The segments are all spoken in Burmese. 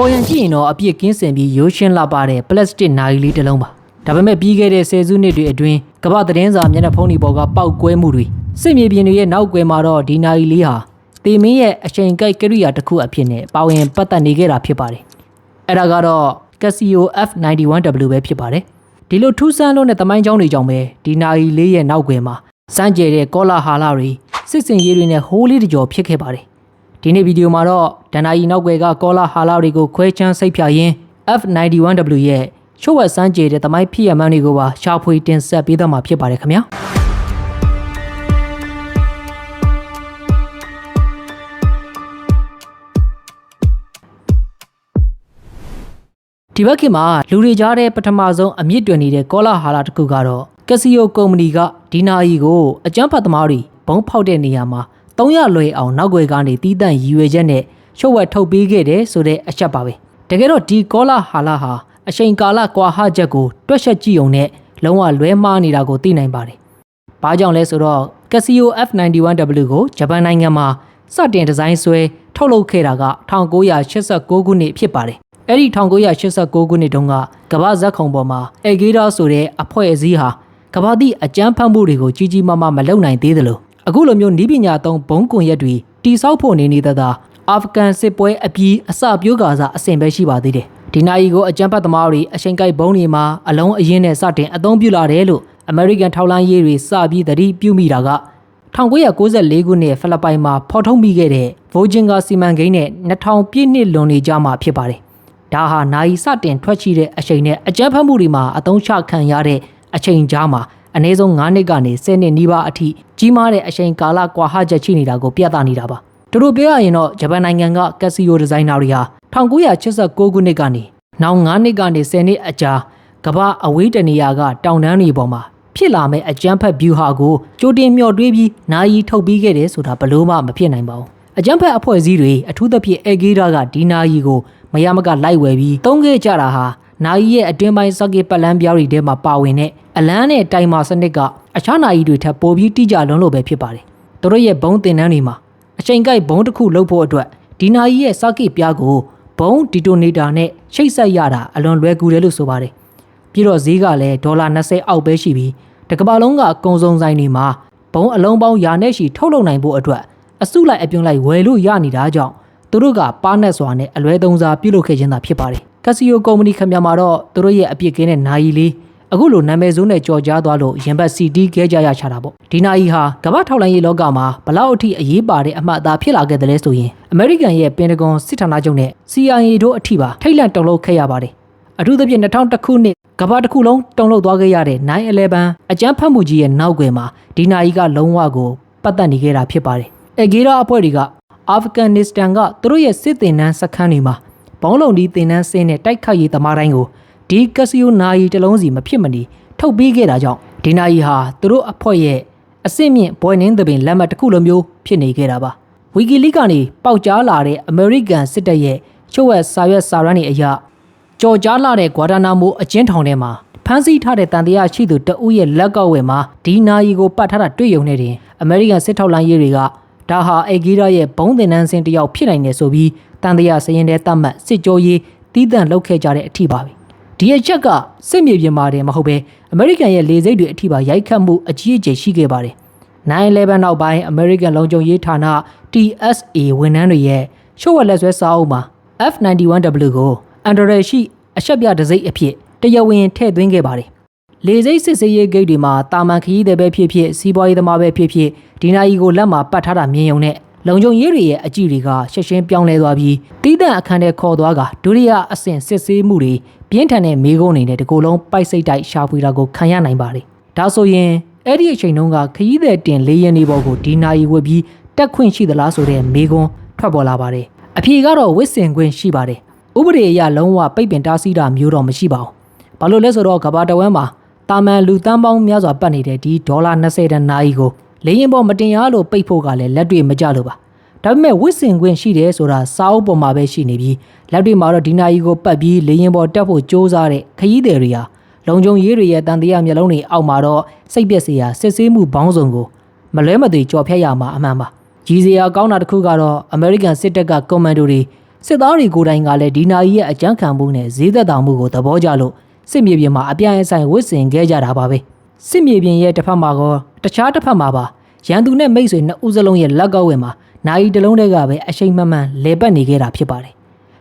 ပေါ်ရန်ကြည့်ရင်တော့အပြစ်ကင်းစင်ပြီးရိုးရှင်းလာပါတဲ့ပလတ်စတစ်နိုင်လေးတစ်လုံးပါဒါပေမဲ့ပြီးခဲ့တဲ့10စုနှစ်တွေအတွင်းကမ္ဘာသတင်းစာမျက်နှာဖုံးတွေပေါ်ကပောက်ကွဲမှုတွေစစ်မြေပြင်တွေရဲ့နောက်ကွယ်မှာတော့ဒီနိုင်လေးဟာတေမင်းရဲ့အချိန်ကိုက်ကိရိယာတစ်ခုအဖြစ်နဲ့ပါဝင်ပတ်သက်နေခဲ့တာဖြစ်ပါတယ်အဲ့ဒါကတော့ Casio F91W ပဲဖြစ်ပါတယ်ဒီလိုထူးဆန်းလို့တဲ့သမိုင်းကြောင်းတွေကြောင့်ပဲဒီနိုင်လေးရဲ့နောက်ကွယ်မှာစမ်းကြဲတဲ့ကောလာဟာလာတွေစစ်စင်ရေးတွေနဲ့ဟိုးလေးတကြောဖြစ်ခဲ့ပါတယ်ဒီနေ့ဗီဒီယိုမှာတော့ဒန်နာယီနောက်ွယ်ကကောလာဟာလာတွေကိုခွဲချမ်းစိတ်ဖြာရင်း F91W ရဲ့ချို့ဝက်စမ်းကြဲတဲ့သမိုင်းဖြစ်ရမှန်းတွေကိုပါရှာဖွေတင်ဆက်ပေးသွားမှာဖြစ်ပါတယ်ခင်ဗျာဒီဘက်ခေတ်မှာလူတွေကြားတဲ့ပထမဆုံးအမြင့်တွင်နေတဲ့ကောလာဟာလာတစ်ခုကတော့ Casio ကုမ္ပဏီကဒီနာယီကိုအကြမ်းဖက်သမားတွေဘုံဖောက်တဲ့နေရာမှာ300လွယ်အောင်နောက်ွယ်ကနေတီးတန့်ရည်ရွယ်ချက်နဲ့ရှုပ်ဝက်ထုတ်ပေးခဲ့တယ်ဆိုတဲ့အချက်ပါပဲတကယ်တော့ဒီကောလာဟာလာဟာအချိန်ကာလကွာဟချက်ကိုတွက်ချက်ကြည့်ုံနဲ့လုံးဝလွဲမှားနေတာကိုသိနိုင်ပါတယ်။ဘာကြောင့်လဲဆိုတော့ Casio F91W ကိုဂျပန်နိုင်ငံမှာစတင်ဒီဇိုင်းဆွဲထုတ်လုပ်ခဲ့တာက1989ခုနှစ်ဖြစ်ပါတယ်။အဲ့ဒီ1989ခုနှစ်တုန်းကကမ္ဘာဇက်ခုံပေါ်မှာအေဂေရာဆိုတဲ့အဖွဲ့အစည်းဟာကမ္ဘာသည့်အကြမ်းဖက်မှုတွေကိုကြီးကြီးမားမားမလုပ်နိုင်သေးသလိုအခုလိုမျိုးနီးပညာသုံးဘုံကွန်ရက်တွေတိစောက်ဖို့နေနေတဲ့အာဖဂန်စစ်ပွဲအပြီးအစပြိုးကာစားအဆင်ပဲရှိပါသေးတယ်။ဒီနိုင်ကိုအကြမ်းဖက်သမားတွေအချိန်ကိုက်ဘုံတွေမှာအလုံးအရင်နဲ့စတင်အသုံးပြုလာတယ်လို့အမေရိကန်ထောက်လှမ်းရေးတွေစပြီးသတိပြုမိတာက1994ခုနှစ်ဖိလစ်ပိုင်မှာဖော်ထုတ်မိခဲ့တဲ့ဗိုဂျင်ဂါစီမံကိန်းနဲ့2000ပြည့်နှစ်လွန်နေကြမှာဖြစ်ပါတယ်။ဒါဟာနိုင်စတင်ထွက်ရှိတဲ့အချိန်နဲ့အကြမ်းဖက်မှုတွေမှာအသုံးချခံရတဲ့အချိန်ကြားမှာအနည်းဆုံး9နှစ်ကနေ10နှစ်နီးပါးအထိကြီးမားတဲ့အချိန်ကာလကွာဟချက်ရှိနေတာကိုပြသနေတာပါတို့ပြောရရင်တော့ဂျပန်နိုင်ငံက Casio ဒီဇိုင်နာတွေဟာ1989ခုနှစ်ကနေနောက်9နှစ်ကနေ10နှစ်အကြာကမ္ဘာအဝေးတနေရာကတောင်တန်းတွေပေါ်မှာဖြစ်လာမဲ့အကြမ်းဖက်ဗျူဟာကိုကြိုတင်မျှော်တွေးပြီးနာယီထုတ်ပြီးခဲ့တယ်ဆိုတာဘလို့မှမဖြစ်နိုင်ပါဘူးအကြမ်းဖက်အဖွဲ့အစည်းတွေအထူးသဖြင့်အေဂေရာကဒီနာယီကိုမရမကလိုက်ဝယ်ပြီးသုံးခဲ့ကြတာဟာနာယီရဲ့အတွင်းပိုင်းစကေပတ်လန်းပြောင်းတွေထဲမှာပါဝင်တဲ့အလန်းနဲ့တိုင်မာစနစ်ကအခြားနာယီတွေထပ်ပိုပြီးတိကျလွန်းလို့ပဲဖြစ်ပါတယ်တို့ရဲ့ဘုံတင်တန်းတွေမှာအချိန်ကိုက်ဘုံတစ်ခုလုပ်ဖို့အတွက်ဒီနာယီရဲ့စကေပြားကိုဘုံဒီတိုနေတာနဲ့ချိတ်ဆက်ရတာအလွန်လွယ်ကူတယ်လို့ဆိုပါတယ်ပြီးတော့ဈေးကလည်းဒေါ်လာ20အောက်ပဲရှိပြီးတကမ္ဘာလုံးကအကုန်စုံဆိုင်တွေမှာဘုံအလုံးပေါင်းရာနဲ့ချီထုတ်လုပ်နိုင်ဖို့အတွက်အစုလိုက်အပြုံလိုက်ဝယ်လို့ရနေတာကြောင့်သူတို့ကပါနက်စွာနဲ့အလွဲသုံးစားပြုလုပ်ခဲ့ခြင်းသာဖြစ်ပါတယ်Casio ကုမ္ပဏီခင်ဗျာမှာတော့သူတို့ရဲ့အပြစ်ကင်းတဲ့နာယီလေးအခုလိုနာမည်ဆိုးနဲ့ကြော်ကြားသွားလို့ရင်ဘတ် CD ခဲကြရချတာပေါ့ဒီနာယီဟာကမ္ဘာထောက်လှမ်းရေးလောကမှာဘလောက်အထိအရေးပါတဲ့အမှတ်အသားဖြစ်လာခဲ့တယ်လဲဆိုရင်အမေရိကန်ရဲ့ပင်တဂွန်စစ်ဌာနချုပ်နဲ့ CIA တို့အထိပါထိတ်လန့်တုန်လှုပ်ခဲ့ရပါတယ်အထူးသဖြင့်2001ခုနှစ်ကမ္ဘာတစ်ခုလုံးတုန်လှုပ်သွားခဲ့ရတဲ့ 9/11 အကြမ်းဖက်မှုကြီးရဲ့နောက်ွယ်မှာဒီနာယီကလုံးဝကိုပတ်သက်နေခဲ့တာဖြစ်ပါတယ်အေဂေရာအဖွဲ့တွေကအာဖဂန်နစ္စတန်ကသူတို့ရဲ့စစ်သည်နှန်းစခန်းတွေမှာဘုံလုံးဒီသင်တန်းစင်းနဲ့တိုက်ခိုက်ရေးသမားတိုင်းကိုဒီ Casio နာယီတစ်လုံးစီမဖြစ်မနေထုတ်ပေးခဲ့တာကြောင့်ဒီနာယီဟာသူတို့အဖွဲ့ရဲ့အစစ်မြင့်ဘွယ်နင်းသပင်လက်မှတ်တစ်ခုလိုမျိုးဖြစ်နေခဲ့တာပါဝီကီလီကနေပေါက်ကြားလာတဲ့အမေရိကန်စစ်တပ်ရဲ့ချို့ဝက်စာရွက်စာတမ်းတွေအရကြော်ကြားလာတဲ့ဂွာဒါနာမိုအကျဉ်းထောင်ထဲမှာဖမ်းဆီးထားတဲ့တန်တရားရှိသူတဦးရဲ့လက်ကောက်ဝယ်မှာဒီနာယီကိုပတ်ထားတာတွေ့ရုံနဲ့တင်အမေရိကန်စစ်ထောက်လှမ်းရေးတွေကဒါဟာအေဂီရာရဲ့ဘုံသင်တန်းစင်တစ်ယောက်ဖြစ်နိုင်တယ်ဆိုပြီးတန်တရားစရင်တဲ့တတ်မှတ်စစ်ကြောရေးတီးတန့်လုပ်ခဲ့ကြတဲ့အထိပါပဲဒီအချက်ကစစ်မြေပြင်မှာတင်မဟုတ်ပဲအမေရိကန်ရဲ့လေဆိပ်တွေအထိပါရိုက်ခတ်မှုအကြီးအကျယ်ရှိခဲ့ပါတယ် 9/11 နောက်ပိုင်းအမေရိကန်လုံခြုံရေးဌာန TSA ဝန်ထမ်းတွေရဲ့ရှုပ်ဝက်လက်ဆွဲစာအုပ်မှာ F91W ကိုအန်ဒရယ်ရှိအချက်ပြတစိမ့်အဖြစ်တရားဝင်ထည့်သွင်းခဲ့ပါတယ်လေဆိပ်စစ်ဆေးရေးဂိတ်တွေမှာတာမန်ခရီးသည်ပဲဖြစ်ဖြစ်စီးပွားရေးသမားပဲဖြစ်ဖြစ်ဒီနာယီကိုလက်မှာပတ်ထားတာမြင်ရုံနဲ့လုံခြုံရေးတွေရဲ့အကြည့်တွေကရှက်ရှင်းပြောင်းလဲသွားပြီးတီးတန့်အခန်းထဲခေါ်သွားကဒုတိယအဆင့်စစ်ဆေးမှုတွေပြင်းထန်တဲ့မေးခွန်းတွေနဲ့တကူလုံးပိုက်စိတ်တိုက်ရှာဖွေတာကိုခံရနိုင်ပါတယ်ဒါဆိုရင်အဲ့ဒီအချိန်တုန်းကခရီးသည်တင်၄ရက်နေပေါ်ကိုဒီနာယီဝတ်ပြီးတက်ခွင့်ရှိသလားဆိုတဲ့မေးခွန်းထွက်ပေါ်လာပါတယ်အဖြေကတော့ဝစ်စင်ခွင့်ရှိပါတယ်ဥပဒေအရလုံးဝပိတ်ပင်တားဆီးတာမျိုးတော့မရှိပါဘူးဘာလို့လဲဆိုတော့ကဘာတဝမ်းမှာတာမန်လူတန်းပေါင်းများစွာပတ်နေတဲ့ဒီဒေါ်လာ20တန်နာယီကိုလေရင်ပေါ်မတင်ရလို့ပိတ်ဖို့ကလည်းလက်တွေ့မကြလို့ပါဒါပေမဲ့ဝစ်စင်ခွင့်ရှိတယ်ဆိုတာစာအုပ်ပေါ်မှာပဲရှိနေပြီးလက်တွေ့မှာတော့ဒီနာယီကိုပတ်ပြီးလေရင်ပေါ်တက်ဖို့စ조사တဲ့ခရီးသည်တွေဟာလုံခြုံရေးတွေရဲ့တန်တရားမျက်လုံးတွေအောက်မှာတော့စိတ်ပျက်စရာစစ်ဆေးမှုဘောင်းစုံကိုမလွဲမသွေကြော်ဖြတ်ရမှာအမှန်ပါကြီးစရာကောင်းတာတစ်ခုကတော့အမေရိကန်စစ်တပ်ကကွန်မန်ဒိုတွေ စစ်သားတွေကိုယ်တိုင်ကလည်းဒီနာယီရဲ့အကြမ်းခံမှုနဲ့ဈေးသက်သာမှုကိုသဘောကျလို့စစ်မြေပြင်မှာအပြိုင်အဆိုင်ဝစ်ဆင်ခဲ့ကြတာပါပဲစစ်မြေပြင်ရဲ့တစ်ဖက်မှာကောတခြားတစ်ဖက်မှာပါရန်သူနဲ့မိတ်ဆွေနှစ်ဦးစလုံးရဲ့လက်ကောက်ဝဲမှာနာယီတစ်လုံးတည်းကပဲအရှိန်မှန်မှန်လဲပတ်နေခဲ့တာဖြစ်ပါတယ်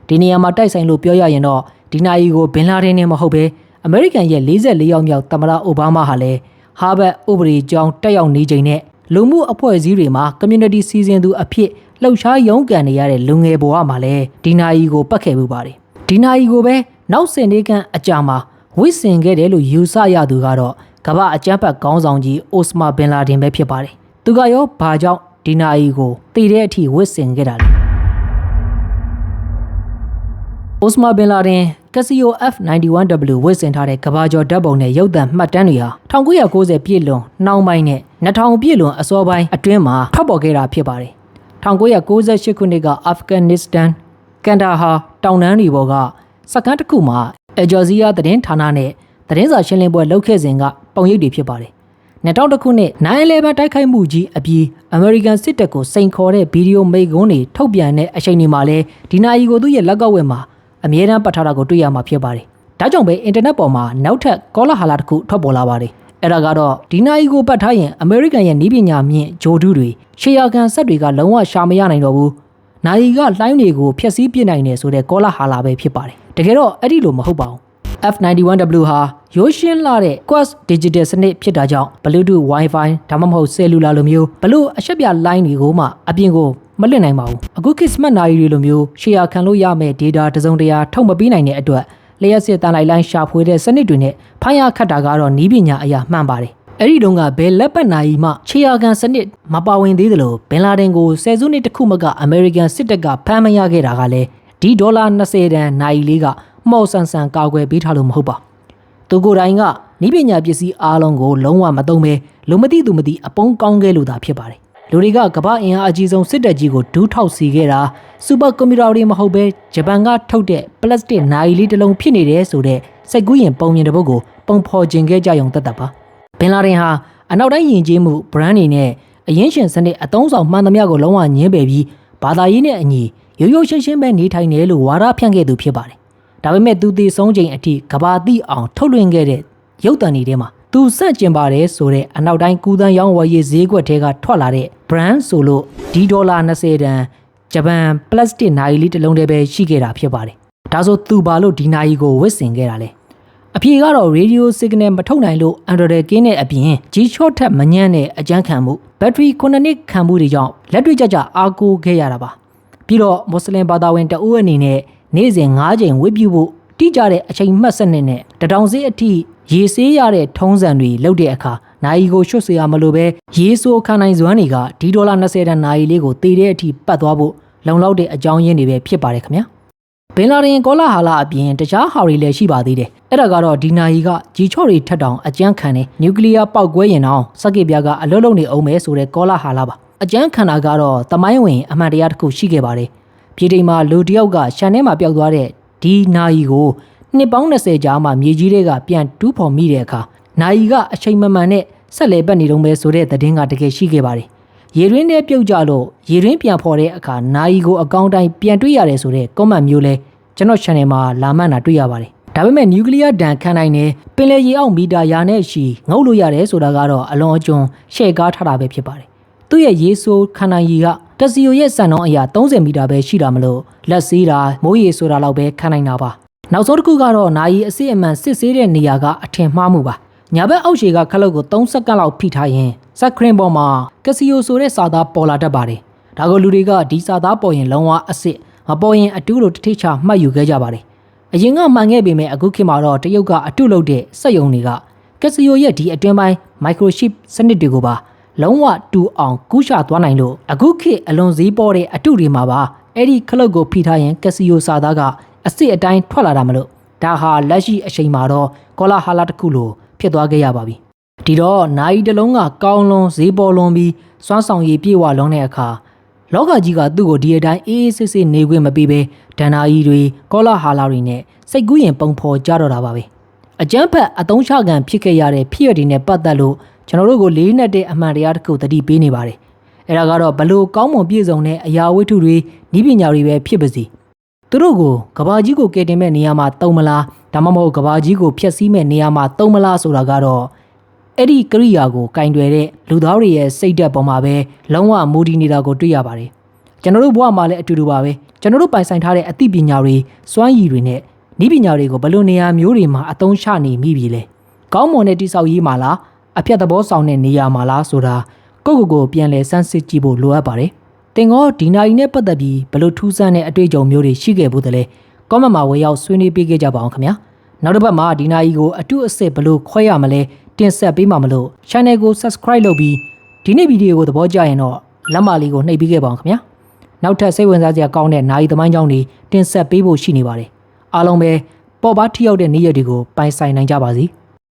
ဒီနေရာမှာတိုက်ဆိုင်လို့ပြောရရင်တော့ဒီနာယီကိုဘင်လာဒင်နဲ့မဟုတ်ပဲအမေရိကန်ရဲ့44ယောက်မြောက်သမ္မတအိုဘားမားဟာလည်းဟာဗတ်ဥပဒေကျောင်းတက်ရောက်နေချိန်နဲ့လူမှုအဖွဲ့အစည်းတွေမှာ community စီစဉ်သူအဖြစ်လှုပ်ရှားရုန်းကန်နေရတဲ့လူငယ်ဘဝမှာလည်းဒီနာယီကိုပတ်ခဲ့မှုပါတယ်ဒီနာယီကိုပဲနောက်10နှစ်ခန့်အကြာမှာဝစ်ဆင်ခဲ့တယ်လို့ယူဆရသူကတော့ကမ္ဘာအကြမ်းဖက်ခေါင်းဆောင်ကြီးအိုစမာဘင်လာဒင်ပဲဖြစ်ပါတယ်သူကရောဘာကြောင့်ဒီနာယီကိုတည်တဲ့အထိဝစ်ဆင်ခဲ့တာလဲအိုစမာဘင်လာဒင် Casio F91W ဝစ်ဆင်ထားတဲ့ကမ္ဘာကျော်ဓာတ်ပုံနဲ့ရုပ်သံမှတ်တမ်းတွေဟာ1990ပြည့်လွန်နှောင်းပိုင်းနဲ့2000ပြည့်လွန်အစောပိုင်းအတွင်းမှာထွက်ပေါ်ခဲ့တာဖြစ်ပါတယ်1998ခုနှစ်ကအာဖဂန်နစ္စတန်ကန်ဒါဟာတောင်တန်းတွေပေါ်ကစခန်းတစ်ခုမှာအဂျော်ဇီယာသတင်းဌာနနဲ့သတင်းစာရှင်းလင်းပွဲလုပ်ခဲ့စဉ်ကပုံရိပ်တွေဖြစ်ပါတယ်2000ခုနှစ် 9/11 တိုက်ခိုက်မှုကြီးအပြီးအမေရိကန်စစ်တပ်ကိုစိန်ခေါ်တဲ့ဗီဒီယိုမိန့်ခွန်းတွေထုတ်ပြန်တဲ့အချိန်တွေမှာလည်းဒီနာယီကိုသူ့ရဲ့လက်ကောက်ဝဲမှာအမြဲတမ်းပတ်ထားတာကိုတွေ့ရမှာဖြစ်ပါတယ်။ဒါကြောင့်ပဲအင်တာနက်ပေါ်မှာနောက်ထပ်ကောလာဟာလာတစ်ခုထွက်ပေါ်လာပါတယ်။အဲ့ဒါကတော့ဒီနာယီကိုပတ်ထားရင်အမေရိကန်ရဲ့နည်းပညာမြင့်ဂျိုဒူးတွေရှေယာကန်ဆက်တွေကလုံးဝရှာမရနိုင်တော့ဘူး။နာယီကလှိုင်းတွေကိုဖျက်ဆီးပစ်နိုင်တယ်ဆိုတဲ့ကောလာဟာလာပဲဖြစ်ပါတယ်။တကယ်တော့အဲ့ဒီလိုမဟုတ်ပါဘူး။ F91W ဟာရိုးရှင်းလာတဲ့ Quest Digital စနစ်ဖြစ်တာကြောင့် Bluetooth Wi-Fi ဒါမှမဟုတ် Cellular လိုမျိုးဘလို့အချက်ပြလိုင်းတွေကိုမှအပြင်ကိုမလွတ်နိုင်ပါဘူးအခုခေတ် smart နာယီတွေလိုမျိုး share ခံလို့ရမယ့် data တစုံတရာထုတ်မပေးနိုင်တဲ့အတွက်လျှက်စစ်တန်လိုက်လိုင်းရှာဖွေတဲ့စနစ်တွေနဲ့ဖိုင်ရခတ်တာကတော့နီးပညာအရာမှန်ပါတယ်အဲ့ဒီတုန်းကဘယ်လက်ပတ်နာယီမှ share ခံစနစ်မပါဝင်သေးသလိုဘင်လာဒင်ကိုဆယ်စုနှစ်တစ်ခုမှကအမေရိကန်စစ်တပ်ကဖမ်းမရခဲ့တာကလည်းဒီဒေါ်လာ20တန်နာယီလေးကမော်ဆန်ဆန်ကာကွယ်ပေးထားလို့မဟုတ်ပါသူကိုယ်တိုင်ကနီးပညာပစ္စည်းအားလုံးကိုလုံးဝမသုံးဘဲလူမသိသူမသိအပုံကောင်းခဲ့လို့သာဖြစ်ပါတယ်လူတွေကကမ္ဘာအင်အားအကြီးဆုံးစစ်တပ်ကြီးကိုဒူးထောက်စီခဲ့တာစူပါကွန်ပျူတာတွေမဟုတ်ပဲဂျပန်ကထုတ်တဲ့ပလတ်စတစ်နာယီလေးတစ်လုံးဖြစ်နေတယ်ဆိုတဲ့စိတ်ကူးရင်ပုံမြင်တဲ့ပုတ်ကိုပုံဖော်ခြင်းခဲ့ကြရုံသက်သက်ပါဘင်လာဒင်ဟာအနောက်တိုင်းယဉ်ကျေးမှု brand တွေနဲ့အရင်းရှင်စနစ်အသုံးဆောင်မှန်သမျှကိုလုံးဝညှင်းပယ်ပြီးဘာသာရေးနဲ့အညီရိုးရိုးရှင်းရှင်းပဲနေထိုင်တယ်လို့ဝါဒဖြန့်ခဲ့သူဖြစ်ပါတယ်ဒါပေမဲ့သူတည်ဆုံးချိန်အထိကဘာတိအောင်ထုတ်လွှင့်ခဲ့တဲ့ရုပ်သံတွေထဲမှာသူစန့်ကျင်ပါတယ်ဆိုတဲ့အနောက်တိုင်းကူးသန်းရောင်းဝယ်ရေးဈေးကွက်ထဲကထွက်လာတဲ့ brand ဆိုလို့ဒီဒေါ်လာ20တန်ဂျပန်ပလတ်စတစ်နာယီလေးတစ်လုံးတည်းပဲရှိခဲ့တာဖြစ်ပါတယ်ဒါဆိုသူဘာလို့ဒီနာယီကိုဝစ်ဆင်ခဲ့တာလဲအဖြေကတော့ radio signal မထုတ်နိုင်လို့ Android ကင်းတဲ့အပြင် G-Shot ထက်မညံ့တဲ့အကြမ်းခံမှုဘက်ထရီ9နှစ်ခံမှုတွေကြောင့်လက်တွေ့ကျကျအားကိုးခဲ့ရတာပါပြီးတော့မွတ်စလင်ဘာသာဝင်တဦးအနေနဲ့နေ့စဉ်9ချိန်ဝတ်ပြုဖို့တိကျတဲ့အချိန်မှတ်စနစ်နဲ့တထောင်စီအထိရေဆေးရတဲ့ထုံးစံတွေလုပ်တဲ့အခါနာယီကိုရွှတ်စေရမလို့ပဲရေဆိုးခံနိုင်စွမ်းတွေကဒီဒေါ်လာ20တန်နာယီလေးကိုတည်တဲ့အထိပတ်သွားဖို့လုံလောက်တဲ့အကြောင်းရင်းတွေပဲဖြစ်ပါတယ်ခင်ဗျာဘင်လာဒင်ကောလာဟာလာအပြင်တခြားဟာတွေလည်းရှိပါသေးတယ်အဲ့ဒါကတော့ဒီနာယီကဂျီချော့တွေထက်တောင်အကြမ်းခံတဲ့နျူကလ িয়ার ပောက်ကွဲရင်တောင်စက်ကစ်ပြားကအလွတ်လုံနေအောင်ပဲဆိုတဲ့ကောလာဟာလာပါအကြမ်းခံတာကတော့သမိုင်းဝင်အမှန်တရားတစ်ခုရှိခဲ့ပါတယ်ပြည်ထိန်မှာလူတယောက်ကရှန်ထဲမှာပျောက်သွားတဲ့ဒီနာယီကိုနှစ်ပေါင်း20ကြာမှမြေကြီးတွေကပြန်တူးဖော်မိတဲ့အခါနာယီကအချိန်မမှန်နဲ့ဆက်လက်ပတ်နေတော့ပဲဆိုတဲ့သတင်းကတကယ်ရှိခဲ့ပါတယ်ရေရင်းနဲ့ပြုတ်ကြလို့ရေရင်းပြန်ဖော်တဲ့အခါနာယီကိုအကောင့်တိုင်းပြန်တွေ့ရတယ်ဆိုတဲ့ comment မျိုးလဲကျွန်တော် channel မှာလာမှန်းတာတွေ့ရပါတယ်ဒါပေမဲ့နျူကလ িয়ার ဒဏ်ခံနိုင်တယ်ပင်လယ်ရေအောက်မီတာရာနဲ့ရှိငုပ်လို့ရတယ်ဆိုတာကတော့အလွန်အကျွံရှေ့ကားထားတာပဲဖြစ်ပါတယ်သူ့ရဲ့ရေဆိုးခံနိုင်ရည်ကကစီယိုရဲ့စံနှုန်းအရာ30မီတာပဲရှိတာမလို့လက်စေးတာမိုးရေဆိုတာလောက်ပဲခံနိုင်တာပါနောက်ဆုံးတစ်ခုကတော့နာယီအစစ်အမှန်စစ်ဆေးတဲ့နေရာကအထင်မှားမှုပါညာဘက်အောက်ခြေကခလုတ်ကို3စက္ကန့်လောက်ဖိထားရင်စက်ခရင်ပေါ်မှာကစီယိုဆိုတဲ့စာသားပေါ်လာတတ်ပါတယ်ဒါကိုလူတွေကဒီစာသားပေါ်ရင်လုံးဝအစစ်မပေါ်ရင်အတူလို့တစ်ထိချမှတ်ယူခဲ့ကြပါတယ်အရင်ကမှန်ခဲ့ပေမဲ့အခုခေတ်မှာတော့တရုတ်ကအတူလုပ်တဲ့စက်ယုံတွေကကစီယိုရဲ့ဒီအတွင်းပိုင်း microchip စနစ်တွေကိုပါလုံးဝတူအောင်ကူးချသွားနိုင်လို့အခုခေတ်အလွန်ဈေးပေါ်တဲ့အတူတွေမှာပါအဲ့ဒီခလုတ်ကိုဖိထားရင်ကစီယိုစာသားကအစစ်အတိုင်းထွက်လာတာမလို့ဒါဟာလက်ရှိအချိန်မှာတော့ကောလာဟာလာတစ်ခုလိုဖြစ်သွားခဲ့ရပါပြီဒီတော့နိုင်တလုံးကကောင်းလွန်ဈေးပေါ်လွန်ပြီးစွမ်းဆောင်ရည်ပြည့်ဝလွန်တဲ့အခါလောကကြီးကသူ့ကိုဒီအတိုင်းအေးအေးဆေးဆေးနေခွင့်မပေးဘဲဒဏ္ဍာရီတွေကောလာဟာလာတွေနဲ့စိတ်ကူးရင်ပုံဖော်ကြတော့တာပါပဲအကျန်းဖက်အသုံးချခံဖြစ်ခဲ့ရတဲ့ဖြစ်ရည်တွေနဲ့ပတ်သက်လို့ကျွန်တော်တို့ကိုလေးနက်တဲ့အမှန်တရားတစ်ခုသတိပေးနေပါတယ်အဲ့ဒါကတော့ဘလို့ကောင်းမွန်ပြည့်စုံတဲ့အရာဝတ္ထုတွေဤပညာတွေပဲဖြစ်ပါစေ သူတို့ကိုကဘာကြီးကိုကယ်တင်မဲ့နေရာမှာတုံးမလားဒါမှမဟုတ်ကဘာကြီးကိုဖျက်ဆီးမဲ့နေရာမှာတုံးမလားဆိုတာကတော့အဲ့ဒီကရိယာကိုကင်တွယ်တဲ့လူသားတွေရဲ့စိတ်ဓာတ်ပေါ်မှာပဲလုံးဝမူတည်နေတာကိုတွေ့ရပါတယ်ကျွန်တော်တို့ဘဝမှာလည်းအတူတူပါပဲကျွန်တော်တို့ပိုင်ဆိုင်ထားတဲ့အသိပညာတွေစွမ်းရည်တွေနဲ့ဤပညာတွေကိုဘယ်လိုနေရာမျိုးတွေမှာအသုံးချနေမိပြီလဲကောင်းမွန်တဲ့တိဆောက်ရေးမှာလားအဖြတ်သဘောဆောင်တဲ့နေရာမှာလားဆိုတာကိုပြန်လဲစမ်းစစ်ကြည့်ဖို့လိုအပ်ပါတယ်တင်ကောဒီနာရီနဲ့ပတ်သက်ပြီးဘယ်လိုထူးဆန်းတဲ့အတွေ့အကြုံမျိုးတွေရှိခဲ့ဘူးတလဲကောမန့်မှာဝေရောက်ဆွေးနွေးပေးခဲ့ကြပါအောင်ခင်ဗျာနောက်တစ်ပတ်မှာဒီနာရီကိုအတုအစစ်ဘယ်လိုခွဲရမလဲတင်ဆက်ပေးမှာမလို့ channel ကို subscribe လုပ်ပြီးဒီနေ့ဗီဒီယိုကိုသဘောကျရင်တော့လက်မလေးကိုနှိပ်ပေးခဲ့ပါအောင်ခင်ဗျာနောက်ထပ်စိတ်ဝင်စားစရာကောင်းတဲ့နာရီသမိုင်းကြောင်းတွေတင်ဆက်ပေးဖို့ရှိနေပါတယ်အားလုံးပဲပေါ်ပါထိရောက်တဲ့နေ့ရက်တွေကိုပိုင်ဆိုင်နိုင်ကြပါစေ